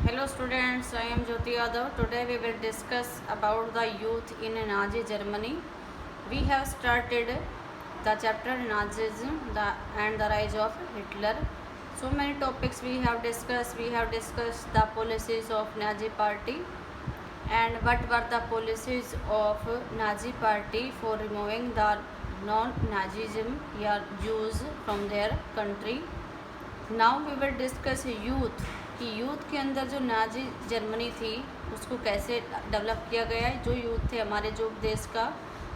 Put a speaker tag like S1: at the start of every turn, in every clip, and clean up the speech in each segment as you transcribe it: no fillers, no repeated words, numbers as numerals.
S1: Hello students, I am Jyoti Yadav. Today we will discuss about the youth in Nazi Germany. We have started the chapter Nazism and the rise of Hitler. So many topics we have discussed. We have discussed the policies of Nazi party and what were the policies of Nazi party for removing the non-Nazism Jews from their country. Now we will discuss youth कि youth के अंदर जो Nazi Germany थी उसको कैसे develop किया गया है। जो यूथ थे हमारे जो देश का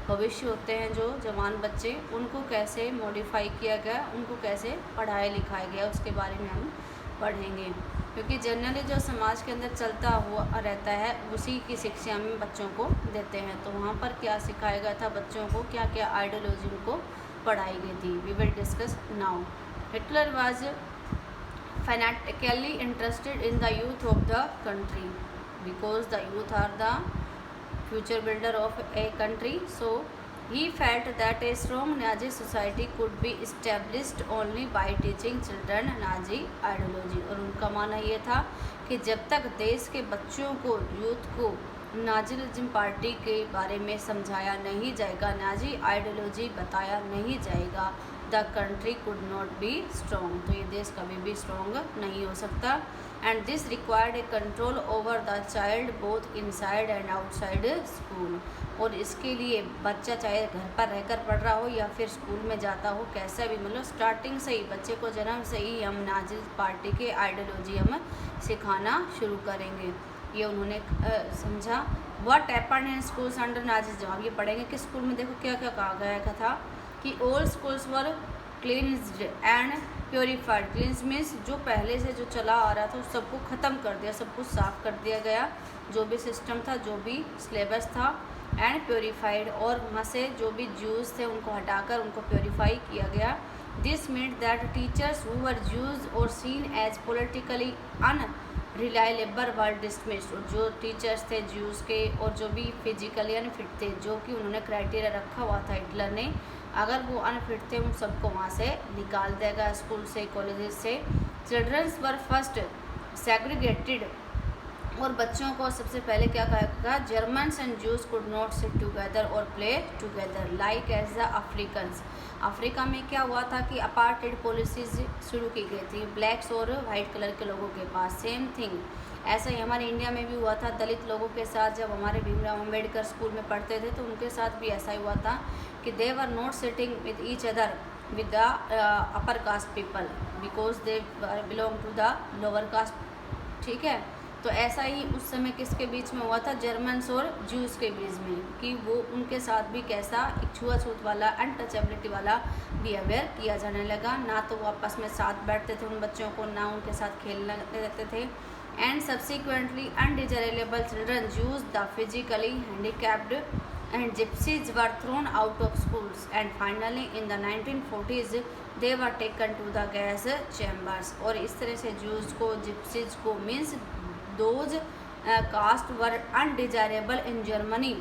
S1: भविष्य होते हैं, जो जवान बच्चे, उनको कैसे मॉडिफाई किया गया, उनको कैसे पढ़ाया लिखाया गया, उसके बारे में हम पढ़ेंगे। क्योंकि जनरली जो समाज के अंदर चलता हुआ रहता है उसी की शिक्षा हम बच्चों को देते हैं। तो वहाँ पर क्या सिखाया गया था बच्चों को, क्या क्या आइडियोलॉजी उनको पढ़ाई गई थी, we will discuss now. Hitler was fanatically interested in the youth of the country because the youth are the future builder of a country. So he felt that a strong Nazi society could be established only by teaching children Nazi ideology. और उनका मानना ये था कि जब तक देश के बच्चों को, यूथ को नाजीज़म पार्टी के बारे में समझाया नहीं जाएगा, नाजी आइडियोलॉजी बताया नहीं जाएगा, the country could not be strong, तो ये देश कभी भी स्ट्रॉन्ग नहीं हो सकता। And this required A control over the child both inside and outside school. और इसके लिए बच्चा चाहे घर पर रहकर पढ़ रहा हो या फिर स्कूल में जाता हो, कैसा भी, मतलब स्टार्टिंग से ही बच्चे को जन्म से ही हम नाजी पार्टी के आइडियोलॉजी हम सिखाना शुरू करेंगे, ये उन्होंने समझा। What happened in schools under Nazism, अब ये पढ़ेंगे कि स्कूल में देखो क्या क्या कहा गया था कि all schools were cleansed and purified. क्लींस means जो पहले से जो चला आ रहा था उस सबको ख़त्म कर दिया, सब कुछ साफ़ कर दिया गया, जो भी सिस्टम था, जो भी सिलेबस था। एंड प्योरीफाइड, और वहाँ से जो भी ज्यूज़ थे उनको हटाकर उनको प्योरीफाई किया गया। This means that teachers who were Jews और सीन एज पोलिटिकली अनरिलायबल वर डिसमिस्ड। और जो टीचर्स थे ज्यूज़ के और जो भी फिजिकली अनफिट थे, जो कि उन्होंने क्राइटेरिया रखा हुआ था हिटलर ने, अगर वो अनफिट थे उन सबको वहाँ से निकाल देगा, स्कूल से, कॉलेजेस से। चिल्ड्रंस वर फर्स्ट सेग्रीगेटेड, और बच्चों को सबसे पहले क्या कहा, Germans and Jews could not sit together और play together like as the Africans. Africa में क्या हुआ था कि अपार्टेड पॉलिसीज शुरू की गई थी ब्लैक्स और वाइट कलर के लोगों के पास। सेम थिंग ऐसा ही हमारे इंडिया में भी हुआ था दलित लोगों के साथ। जब हमारे भीमराव अम्बेडकर स्कूल में पढ़ते थे तो उनके साथ भी ऐसा ही हुआ था कि they were not sitting with each other with the upper caste people because they belong to the lower caste. ठीक है, तो ऐसा ही उस समय किसके बीच में हुआ था, जर्मन्स और ज्यूज़ के बीच में, कि वो उनके साथ भी कैसा एक छुआछूत वाला, अनटचेबिलिटी वाला बिहेवियर किया जाने लगा। ना तो वो आपस में साथ बैठते थे उन बच्चों को, ना उनके साथ खेलने देते थे। And subsequently undesirable children Jews the physically handicapped and gypsies were thrown out of schools, and finally in the 1940s they were taken to the gas chambers। और इस तरह से ज्यूज को, जिप्सीज को, means those caste were undesirable in Germany,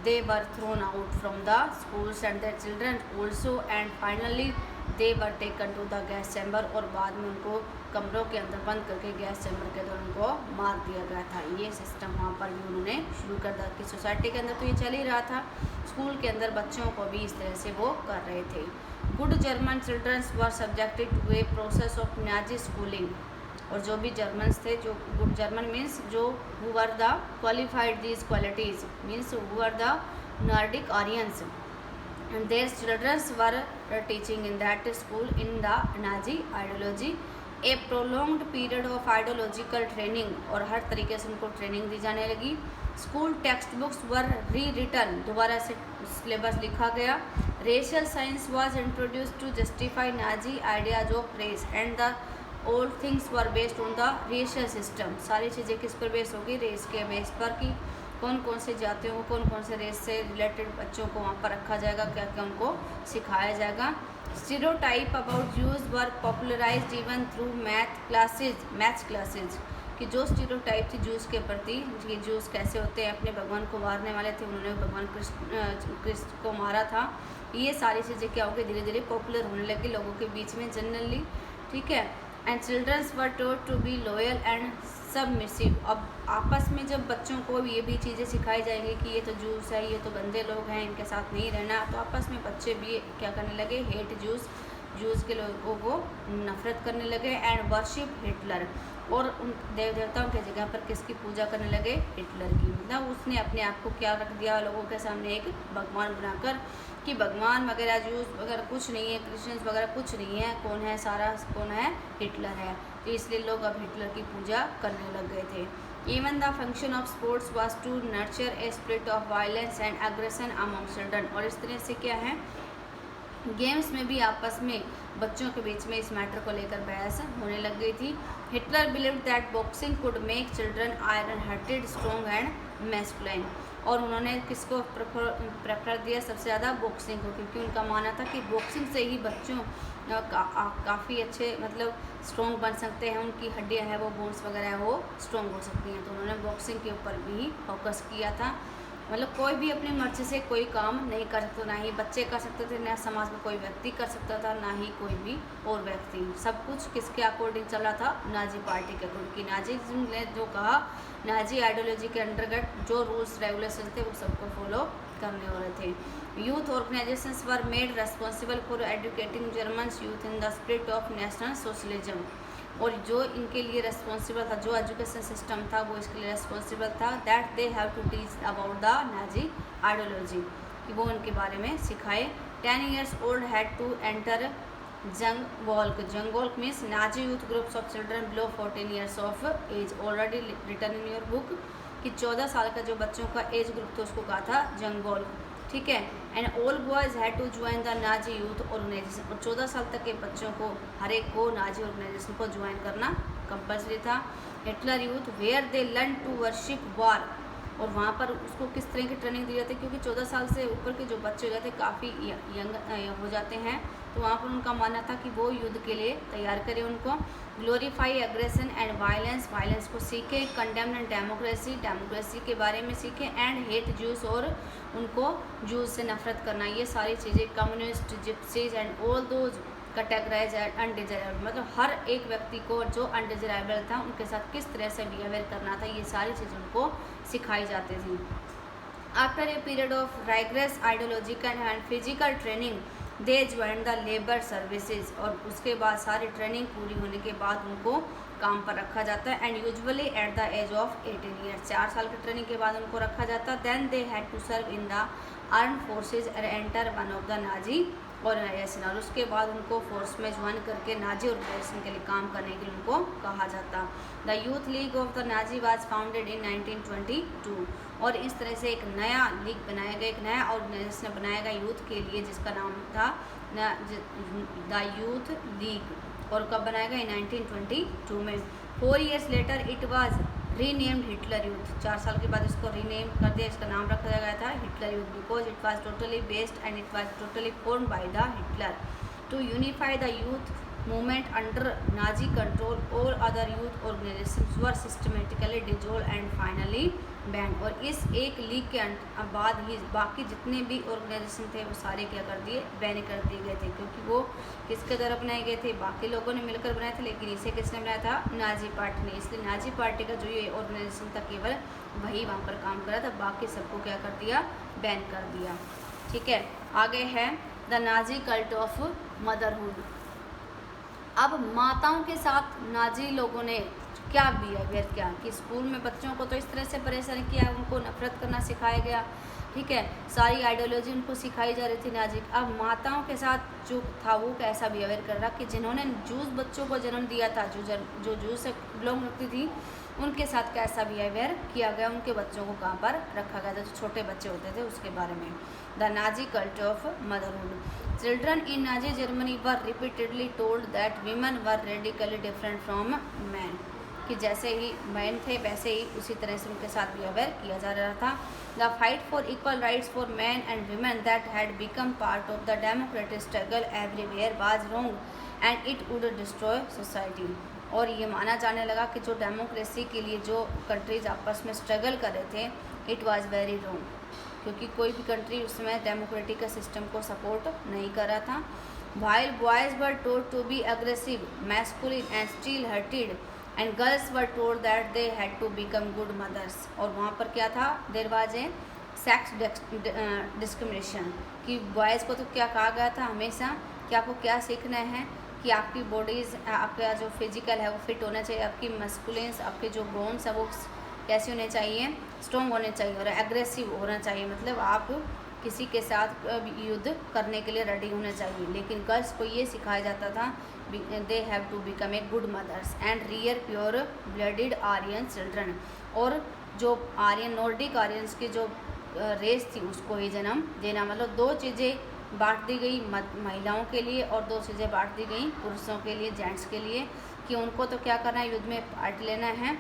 S1: they were thrown out from the schools and their children also, and finally they were taken to the gas chamber। और बाद में उनको कमरों के अंदर बंद करके गैस चैम्बर के अंदर उनको मार दिया गया था। ये सिस्टम वहाँ पर भी उन्होंने शुरू कर दिया कि सोसाइटी के अंदर तो ये चल ही रहा था, स्कूल के अंदर बच्चों को भी इस तरह से वो कर रहे थे। Good German childrens were subjected to a process of Nazi schooling. और जो भी जर्मन्स थे, जो गुड जर्मन मीन्स जो who were the qualified these qualities means who were the Nordic Aryans, and their children were teaching in that school in the Nazi ideology। a prolonged period of ideological training, और हर तरीके से उनको training दी जाने लगी। School text books वर री return, दोबारा से syllabus लिखा गया। Racial science was introduced to justify Nazi ideas of race, and the all things were based on the racial system. सारी चीज़ें किस पर बेस होगी, रेस के बेस पर, कि कौन कौन से जातियों को, कौन कौन से रेस से रिलेटेड बच्चों को वहाँ पर रखा जाएगा, क्या क्या उनको सिखाया जाएगा। Stereotype about Jews were popularised even through maths classes, कि जो स्टीरियोटाइप थी ज्यूज़ के प्रति, कि ज्यूज़ कैसे होते हैं, अपने भगवान को मारने वाले थे, उन्होंने भगवान कृष्ण को मारा था, ये सारी चीज़ें क्या हो गई, धीरे धीरे पॉपुलर होने लगी लोगों के बीच में जनरली। ठीक है, and childrens were told to be loyal and submissive. अब आपस में जब बच्चों को ये भी चीज़ें सिखाई जाएंगी कि ये तो जूस है, ये तो गंदे लोग हैं, इनके साथ नहीं रहना, तो आपस में बच्चे भी क्या करने लगे, हेट जूस के लोगों को नफरत करने लगे एंड वर्शिप हिटलर, और उन देव देवताओं की जगह पर किसकी पूजा करने लगे, हिटलर की। मतलब उसने अपने आप को क्या रख दिया लोगों के सामने, एक भगवान बनाकर, कि भगवान वगैरह जूस वगैरह कुछ नहीं है, क्रिश्चियंस वगैरह कुछ नहीं है, कौन है सारा, कौन है, हिटलर है। तो इसलिए लोग अब हिटलर की पूजा करने लग गए थे। Even the function of sports was to nurture a spirit of violence and aggression among children. और इस तरह से क्या है, गेम्स में भी आपस में बच्चों के बीच में इस मैटर को लेकर बहस होने लग गई थी। Hitler believed that boxing could make children iron hearted, strong and masculine. और उन्होंने किसको प्रेफर दिया सबसे ज़्यादा, बॉक्सिंग को, क्योंकि उनका मानना था कि बॉक्सिंग से ही बच्चों काफ़ी अच्छे मतलब स्ट्रॉन्ग बन सकते हैं, उनकी हड्डियां हैं वो बोन्स वगैरह है वो स्ट्रॉन्ग हो सकती हैं। तो उन्होंने बॉक्सिंग के ऊपर भी फोकस किया था। मतलब कोई भी अपनी मर्जी से कोई काम नहीं कर सकता, ना ही बच्चे कर सकते थे, ना समाज में कोई व्यक्ति कर सकता था, ना ही कोई भी और व्यक्ति। सब कुछ किसके अकॉर्डिंग चल रहा था, नाजी पार्टी के अकॉर्डिंग। कि नाजीज़म ने जो कहा, नाजी आइडियोलॉजी के अंतर्गत जो रूल्स रेगुलेशन थे वो सबको फॉलो करने वाले थे। Youth organisations were made responsible for educating Germans youth in the spirit of national socialism. और जो इनके लिए रेस्पॉन्सिबल था, जो एजुकेशन सिस्टम था वो इसके लिए रेस्पॉन्सिबल था, that they have to teach about the Nazi ideology, कि वो उनके बारे में सिखाए। 10 years old had to enter Jungvolk means Nazi youth groups of children below 14 years of age, already written in your book, कि 14 साल का जो बच्चों का एज ग्रुप था उसको कहा था जंग वॉल्क, ठीक है। And all boys had to join the Nazi youth organisation. और 14 साल तक के बच्चों को हर एक को नाजी ऑर्गेनाइजेशन को ज्वाइन करना कंपल्सरी था। Hitler youth where they learn to worship war. और वहाँ पर उसको किस तरह की ट्रेनिंग दी जाती है, क्योंकि 14 साल से ऊपर के जो बच्चे हो जाते हैं काफ़ी यंग हो जाते हैं, तो वहाँ पर उनका मानना था कि वो युद्ध के लिए तैयार करें उनको। ग्लोरीफाई एग्रेशन एंड वायलेंस को सीखें। कंडेम डेमोक्रेसी के बारे में सीखें। एंड हेट जूस, और उनको जूस से नफरत करना। ये सारी चीज़ें communist, gypsies and all those categorise undesirable, मतलब हर एक व्यक्ति को जो अनडिजायरेबल था उनके साथ किस तरह से बिहेवियर करना था, ये सारी चीज़ें उनको सिखाई जाती थी। After a period of rigorous ideological and physical training they join the labour services. और उसके बाद सारी ट्रेनिंग पूरी होने के बाद उनको काम पर रखा जाता है। And usually at the age of 18 years, 4 साल की ट्रेनिंग के बाद उनको रखा जाता है। Then they had to serve in the arm forces and enter one of the Nazi organisation. और उसके बाद उनको फोर्स में ज्वाइन करके नाजी ऑर्गेनाइजेशन के लिए काम करने के लिए उनको कहा जाता। The youth league of the Nazi was founded in 1922। और इस तरह से एक नया लीग बनाया गया, एक नया ऑर्गेनाइजेशन बनाया गया यूथ के लिए, जिसका नाम था द यूथ लीग। और कब बनाया गया, 1922 में। 4 years later it was renamed Hitler youth. 4 साल के बाद इसको रीनेम कर दिया, इसका नाम रखा गया था Hitler youth, because it was totally based and it was totally formed by the Hitler to unify the youth movement under Nazi control. और other youth organisations were systematically dissolved and finally banned. और इस एक league के बाद ही बाकी जितने भी organisation थे वो सारे क्या कर दिए, बैन कर दिए गए थे, क्योंकि वो किसके द्वारा बनाए गए थे, बाकी लोगों ने मिलकर बनाए थे, लेकिन इसे किसने बनाया था, नाजी पार्टी ने। इसलिए नाजी पार्टी का जो ये ऑर्गेनाइजेशन था केवल वही वहाँ पर काम कर रहा था, बाकी सबको क्या कर दिया, बैन कर दिया, ठीक है। आगे है the Nazi cult of motherhood. अब माताओं के साथ नाजी लोगों ने क्या बिहेवियर किया, कि स्कूल में बच्चों को तो इस तरह से परेशान किया, उनको नफरत करना सिखाया गया, ठीक है, सारी आइडियोलॉजी उनको सिखाई जा रही थी नाजी। अब माताओं के साथ जो था वो कैसा बिहेवियर कर रहा, कि जिन्होंने जूस बच्चों को जन्म दिया था, जो जूस से बिलोंग रखती थी, उनके साथ कैसा बिहेवियर किया गया, उनके बच्चों को कहाँ पर रखा गया था, जो छोटे बच्चे होते थे उसके बारे में। The Nazi cult of motherhood. Children in Nazi Germany were repeatedly told that women were radically different from man, कि जैसे ही मैन थे वैसे ही उसी तरह से उनके साथ बिहेवियर किया जा रहा था। The fight for equal rights for man and women that had become part of the democratic struggle everywhere was wrong and it would destroy society. और ये माना जाने लगा कि जो डेमोक्रेसी के लिए जो कंट्रीज आपस में स्ट्रगल कर रहे थे, इट वाज वेरी रॉन्ग, क्योंकि कोई भी कंट्री उसमें डेमोक्रेटिक सिस्टम को सपोर्ट नहीं कर रहा था। While boys were told to be aggressive, masculine and steel hearted and girls were told that they had to become good mothers. और वहाँ पर क्या था, there was a sex discrimination, कि बॉयज़ को तो क्या कहा गया था हमेशा कि आपको क्या सीखना है कि आपकी बॉडीज़, आपका जो फिजिकल है वो फिट होना चाहिए, आपकी मस्कुलेंस, आपके जो बोन्स है वो कैसे होने चाहिए, स्ट्रॉन्ग होने चाहिए और एग्रेसिव होना चाहिए, मतलब आप किसी के साथ युद्ध करने के लिए रेडी होना चाहिए। लेकिन गर्ल्स को ये सिखाया जाता था they have to become a good mothers and rear pure blooded Aryan children. और जो आर्यन नॉर्डिक आर्यंस की जो रेस थी उसको ही जन्म देना, मतलब दो चीज़ें बांट दी गई महिलाओं के लिए और दो चीज़ें बांट दी गई पुरुषों के लिए, जेंट्स के लिए, कि उनको तो क्या करना है, युद्ध में पार्ट लेना है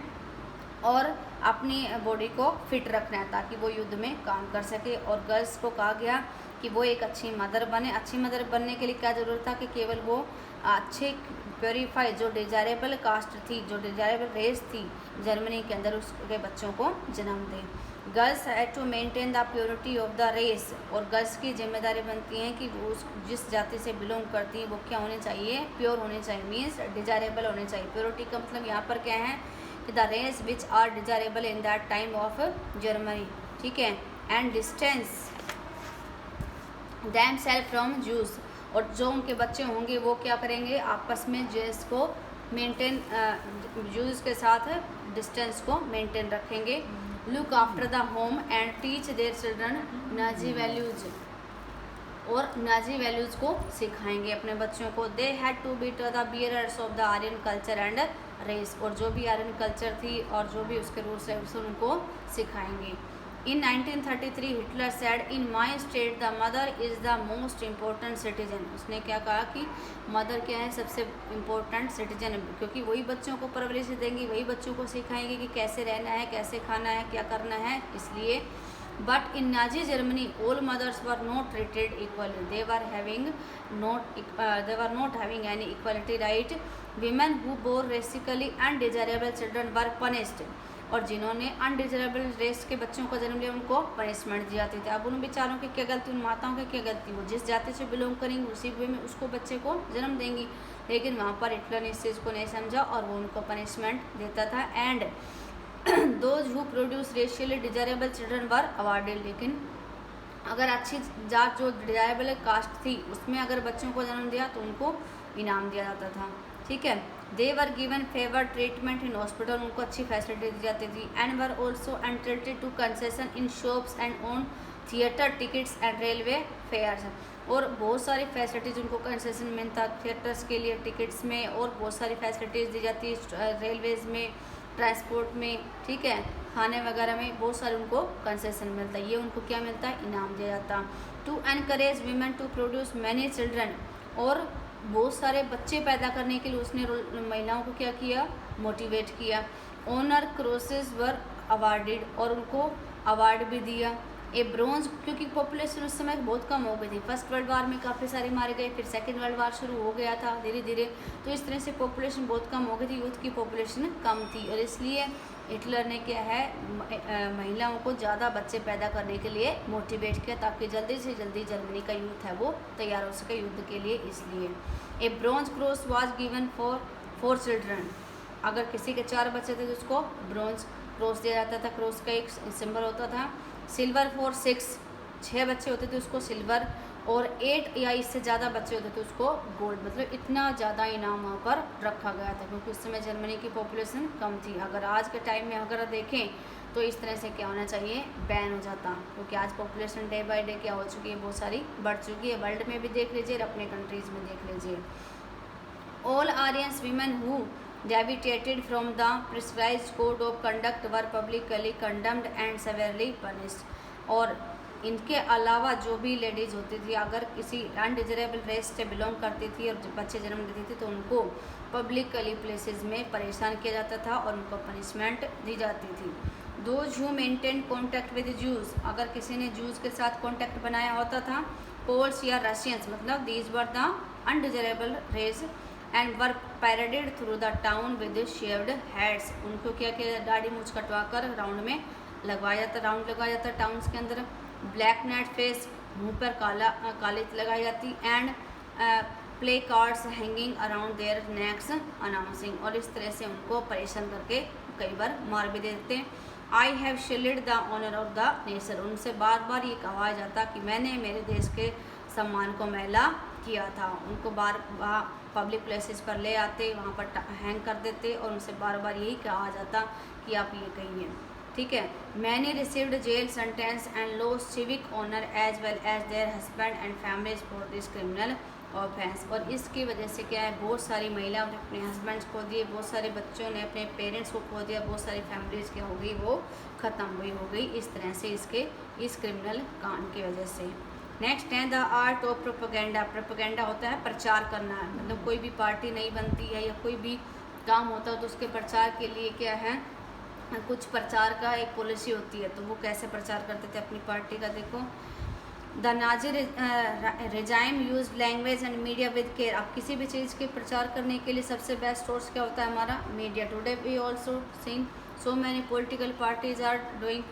S1: और अपनी बॉडी को फिट रखना है ताकि वो युद्ध में काम कर सके। और गर्ल्स को कहा गया कि वो एक अच्छी मदर बने। अच्छी मदर बनने के लिए क्या ज़रूरत था कि केवल वो अच्छे प्योरीफाई जो डिजायरेबल कास्ट थी, जो डिजायरेबल रेस थी जर्मनी के अंदर, उसके बच्चों को जन्म दें। Girls had to maintain the purity of the race. और गर्ल्स की जिम्मेदारी बनती है कि वो उस जिस जाति से बिलोंग करती है वो क्या होने चाहिए, प्योर होने चाहिए, मीन्स डिजायरेबल होने चाहिए। प्योरिटी का मतलब यहाँ पर क्या है कि the race which are desirable in that time of Germany, ठीक है, and distance them self from Jews. और जो उनके बच्चे होंगे वो क्या करेंगे, आपस में जेस को मेंटेन, जूस के साथ डिस्टेंस को मेंटेन रखेंगे। Look after the home and teach their children Nazi values. और नाजी वैल्यूज़ को सिखाएंगे अपने बच्चों को। They had to be the bearers of the Aryan culture and race. और जो भी आर्यन कल्चर थी और जो भी उसके रूल्स है उसे उनको सिखाएंगे। In 1933 Hitler said in my state the mother is the most important citizen। उसने क्या कहा कि मदर क्या है, सबसे इम्पोर्टेंट सिटीजन, क्योंकि वही बच्चों को परवरिश देंगी, वही बच्चों को सिखाएंगे कि कैसे रहना है, कैसे खाना है, क्या करना है, इसलिए। But in Nazi Germany all mothers were not treated equally, they were not having any equality right. Women who bore racially undesirable children were punished. और जिन्होंने अनडिजायरेबल रेस के बच्चों को जन्म लिया उनको पनिशमेंट दी जाती थी। अब उन बेचारों की क्या गलती, उन माताओं की क्या गलती, वो जिस जाति से बिलोंग करेंगी उसी वे में उसको बच्चे को जन्म देंगी। लेकिन वहाँ पर हिटलर ने इस चीज़ को नहीं समझा और वो उनको पनिशमेंट देता था। And those who produce racially desirable children were awarded. लेकिन अगर अच्छी जात जो डिजायरेबल कास्ट थी उसमें अगर बच्चों को जन्म दिया तो उनको इनाम दिया जाता था, ठीक है। They were given favour treatment in hospital, उनको अच्छी फैसिलिटी दी जाती थी। And were also entitled to concession in shops and on theatre tickets and railway fares. और बहुत सारी फैसिलिटीज़ उनको कंसेशन मिलता, थिएटर्स के लिए टिकट्स में, और बहुत सारी फैसिलिटीज़ दी जाती है रेलवेज़ में, ट्रांसपोर्ट में, ठीक है, खाने वगैरह में बहुत सारे उनको कंसेशन मिलता है। ये उनको क्या मिलता है, इनाम दिया जाता। To encourage women to produce many children. और बहुत सारे बच्चे पैदा करने के लिए उसने महिलाओं को क्या किया, मोटिवेट किया। ऑनर क्रॉसेस वर अवार्डेड, और उनको अवार्ड भी दिया। ए ब्रॉन्ज, क्योंकि पॉपुलेशन उस समय बहुत कम हो गई थी, फर्स्ट वर्ल्ड वार में काफ़ी सारे मारे गए, फिर सेकेंड वर्ल्ड वार शुरू हो गया था धीरे धीरे, तो इस तरह से पॉपुलेशन बहुत कम हो गई थी, यूथ की पॉपुलेशन कम थी, और इसलिए हिटलर ने क्या है महिलाओं को ज़्यादा बच्चे पैदा करने के लिए मोटिवेट किया ताकि जल्दी से जल्दी जर्मनी का यूथ है वो तैयार हो सके युद्ध के लिए। इसलिए ए bronze cross was given for children. अगर किसी के 4 बच्चे थे तो उसको ब्रॉन्ज क्रॉस दिया जाता था, क्रॉस का एक सिंबल होता था। सिल्वर फॉर 6 बच्चे होते थे उसको सिल्वर, और 8 या इससे ज़्यादा बच्चे होते थे उसको गोल्ड। मतलब इतना ज़्यादा इनाम वहाँ पर रखा गया था क्योंकि उस समय जर्मनी की पॉपुलेशन कम थी। अगर आज के टाइम में अगर देखें तो इस तरह से क्या होना चाहिए, बैन हो जाता, क्योंकि आज पॉपुलेशन डे बाय डे क्या हो चुकी है, बहुत सारी बढ़ चुकी है। वर्ल्ड में भी देख लीजिए और अपने कंट्रीज़ में देख लीजिए। All Aryans women who deviated from the prescribed code of conduct were publicly condemned and severely punished. और इनके अलावा जो भी लेडीज़ होती थी अगर किसी अनडिजायरेबल रेस से बिलोंग करती थी और बच्चे जन्म देती थी तो उनको पब्लिकली प्लेसेस में परेशान किया जाता था और उनको पनिशमेंट दी जाती थी। Those who maintain contact with juice, अगर किसी ने जूस के साथ कॉन्टैक्ट बनाया होता था, पोल्स या रशियंस, मतलब these were the undesirable race and were paraded through the town with shaved heads. उनको क्या किया, दाढ़ी मूछ कटवा कर राउंड में लगवाया जाता, राउंड लगाया जाता टाउन्स के अंदर। ब्लैक नेट फेस, मुंह पर काली लगाई जाती। And placards hanging around their necks announcing, और इस तरह से उनको परेशान करके कई बार मार भी देते हैं। I have shielded the honour of the nation, उनसे बार बार ये कहा जाता कि मैंने मेरे देश के सम्मान को मैला किया था। उनको बार बार पब्लिक प्लेसेस पर ले आते, वहाँ पर हैंग कर देते और उनसे बार बार यही कहा जाता कि आप ये कहिए, ठीक है। मैंने received jail sentence and loss civic honour as well as their husband and families for this criminal offence, और इसकी वजह से क्या है, बहुत सारी महिलाओं ने अपने हस्बैंड्स खो दिए, बहुत सारे बच्चों ने अपने पेरेंट्स को खो दिया, बहुत सारी फैमिलीज़ क्या हो गई, वो ख़त्म हुई हो गई इस तरह से इसके इस क्रिमिनल कांड की वजह से। नेक्स्ट है the art of propaganda. Propaganda होता है प्रचार करना है, मतलब कोई भी पार्टी नहीं बनती है या कोई भी काम होता है तो उसके प्रचार के लिए क्या है, कुछ प्रचार का एक पॉलिसी होती है, तो वो कैसे प्रचार करते थे अपनी पार्टी का। देखो, the Nazi regime use language and media with care. अब किसी भी चीज़ के प्रचार करने के लिए सबसे बेस्ट सोर्स क्या होता है, हमारा media. Today we also seen so many political parties are doing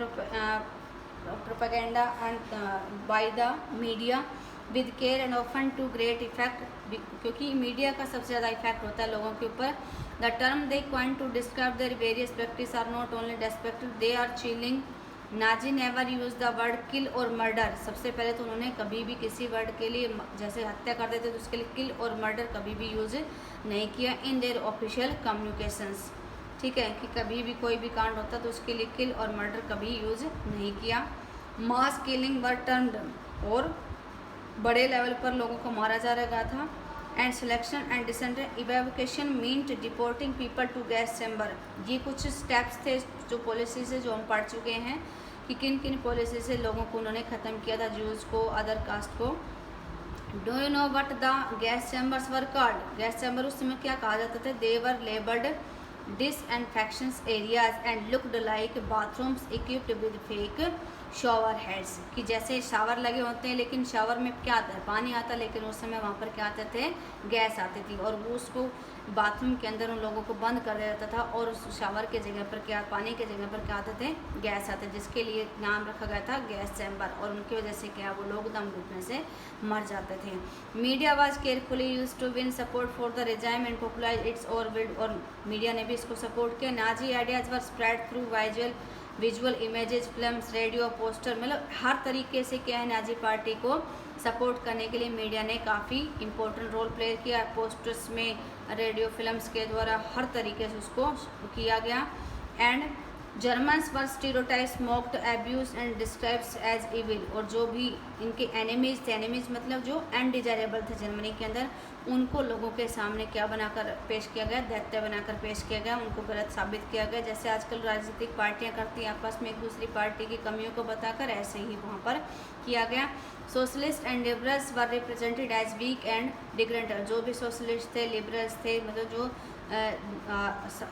S1: propaganda and by the media with care and often to great effect, क्योंकि मीडिया का सबसे ज़्यादा इफेक्ट होता है लोगों के ऊपर। The term they coin to describe their various practice are not only destructive, they are chilling। Nazi never use the word kill और मर्डर। सबसे पहले तो उन्होंने कभी भी किसी वर्ड के लिए, जैसे हत्या कर देते तो उसके लिए किल और मर्डर कभी भी यूज़ नहीं किया इन देयर ऑफिशियल कम्युनिकेशंस, ठीक है, कि कभी भी कोई भी कांड होता तो उसके लिए किल और मर्डर कभी यूज़ नहीं किया। मास किलिंग वर टर्म्ड, और बड़े लेवल पर लोगों को मारा जा रहा था। And selection and descent evacuation meant deporting people to gas chamber. ये कुछ स्टेप्स थे, जो पॉलिसी से जो हम पढ़ चुके हैं कि किन किन पॉलिसी से लोगों को उन्होंने ख़त्म किया था, जूस को, अदर कास्ट को। Do you know what the gas chambers were called. Gas chamber उस समय क्या कहा जाता था, they were labelled disinfections areas and looked like bathrooms equipped with fake shower heads, कि जैसे शावर लगे होते हैं लेकिन शावर में क्या आता है, पानी आता है, लेकिन उस समय वहाँ पर क्या आते थे, गैस आती थी, और वो उसको बाथरूम के अंदर उन लोगों को बंद कर दिया जाता था, और उस शावर के जगह पर क्या, पानी के जगह पर क्या आते थे, गैस आते, जिसके लिए नाम रखा गया था गैस चैम्बर, और उनकी वजह से क्या, वो लोग दम घुटने से मर जाते थे। Media was carefully use to win support for the regime and popularise its और मीडिया ने भी इसको सपोर्ट किया। Nazi ideas were spread through visual images, films, radio, poster, मतलब हर तरीके से क्या है, नाजी पार्टी को सपोर्ट करने के लिए मीडिया ने काफ़ी इम्पोर्टेंट रोल प्ले किया। पोस्टर्स में, रेडियो, फिल्म्स के द्वारा हर तरीके से उसको किया गया। And Germans were stereotypes, mocked, abuse and describes as evil, और जो भी इनके एनिमीज थे, एनिमीज मतलब जो अनडिजायरेबल थे जर्मनी के अंदर, उनको लोगों के सामने क्या बनाकर पेश किया गया, दैत्य बनाकर पेश किया गया, उनको गलत साबित किया गया। जैसे आजकल राजनीतिक पार्टियां करती हैं आपस में एक दूसरी पार्टी की कमियों को बताकर, ऐसे ही वहाँ पर किया गया। Socialist and liberals were represented as weak and डिग्रेंटर, जो भी सोशलिस्ट थे, लिबरल्स थे, मतलब जो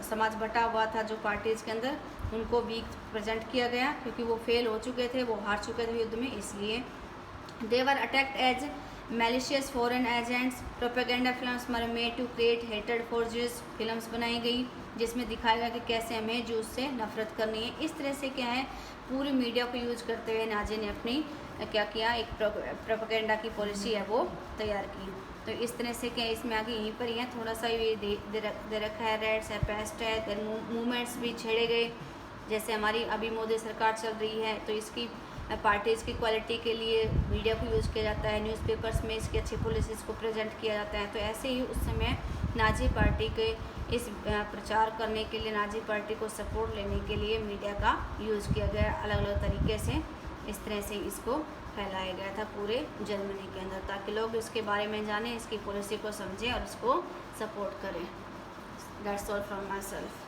S1: समाज बटा हुआ था जो पार्टीज़ के अंदर, उनको वीक प्रेजेंट किया गया, क्योंकि वो फेल हो चुके थे, वो हार चुके थे युद्ध में, इसलिए। They were attacked as malicious foreign agents. Propaganda films were made to create हेटेड फॉर ज्यूज, फिल्म्स बनाई गई जिसमें दिखाया गया कि कैसे हमें जूस से नफरत करनी है। इस तरह से क्या है, पूरी मीडिया को यूज करते हुए नाजी ने अपनी क्या किया, एक प्रोपेगेंडा की पॉलिसी है वो तैयार की। तो इस तरह से क्या, इसमें आगे यहीं पर ही है, थोड़ा सा ये दे रखा है, रेड्स है, पेस्ट है, देन मूवमेंट्स भी छेड़े गए। जैसे हमारी अभी मोदी सरकार चल रही है, तो इसकी पार्टीज़ की क्वालिटी के लिए मीडिया को यूज़ किया जाता है, न्यूज़पेपर्स में इसकी अच्छी पॉलिसीज़ को प्रेजेंट किया जाता है। तो ऐसे ही उस समय नाजी पार्टी के इस प्रचार करने के लिए, नाजी पार्टी को सपोर्ट लेने के लिए मीडिया का यूज़ किया गया अलग अलग तरीके से। इस तरह से इसको फैलाया गया था पूरे जर्मनी के अंदर, ताकि लोग इसके बारे में जानें, इसकी पॉलिसी को समझें और इसको सपोर्ट करें। That's all from my self.